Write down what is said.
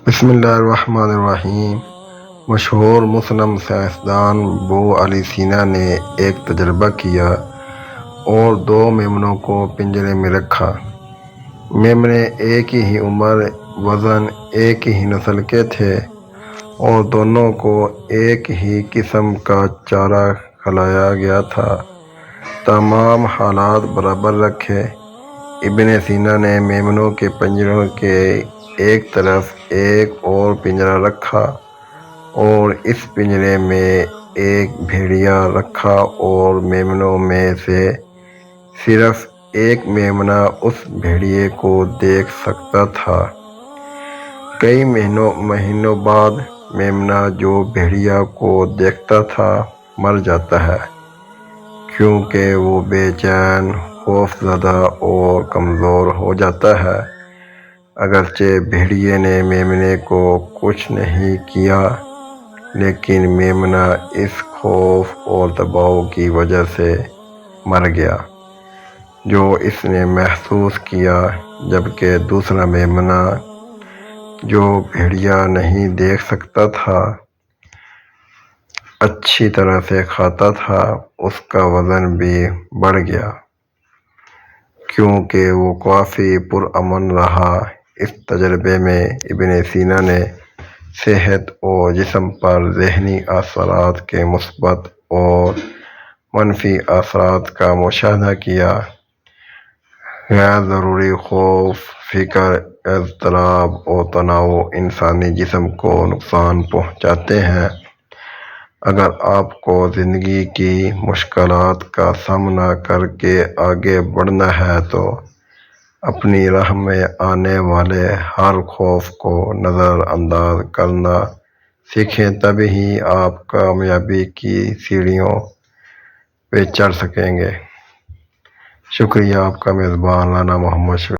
بسم اللہ الرحمن الرحیم۔ مشہور مسلم سائنسدان ابو علی سینا نے ایک تجربہ کیا اور 2 میمنوں کو پنجرے میں رکھا۔ میمنے ایک ہی عمر، وزن، ایک ہی نسل کے تھے اور دونوں کو ایک ہی قسم کا چارہ کھلایا گیا تھا۔ تمام حالات برابر رکھے۔ ابن سینا نے میمنوں کے پنجروں کے ایک طرف ایک اور پنجرہ رکھا اور اس پنجرے میں ایک بھیڑیا رکھا اور میمنوں میں سے صرف ایک میمنہ اس بھیڑیے کو دیکھ سکتا تھا۔ کئی مہینوں بعد میمنہ جو بھیڑیا کو دیکھتا تھا مر جاتا ہے، کیونکہ وہ بے چین، خوف زدہ اور کمزور ہو جاتا ہے۔ اگرچہ بھیڑیے نے میمنے کو کچھ نہیں کیا، لیکن میمنہ اس خوف اور دباؤ کی وجہ سے مر گیا جو اس نے محسوس کیا، جبکہ دوسرا میمنہ جو بھیڑیا نہیں دیکھ سکتا تھا، اچھی طرح سے کھاتا تھا، اس کا وزن بھی بڑھ گیا کیونکہ وہ کافی پرامن رہا۔ اس تجربے میں ابن سینا نے صحت اور جسم پر ذہنی اثرات کے مثبت اور منفی اثرات کا مشاہدہ کیا۔ غیر ضروری خوف، فکر، اضطراب اور تناؤ انسانی جسم کو نقصان پہنچاتے ہیں۔ اگر آپ کو زندگی کی مشکلات کا سامنا کر کے آگے بڑھنا ہے تو اپنی راہ میں آنے والے ہر خوف کو نظر انداز کرنا سیکھیں، تبھی آپ کامیابی کی سیڑھیوں پہ چڑھ سکیں گے۔ شکریہ۔ آپ کا میزبان رانا محمد شفیع۔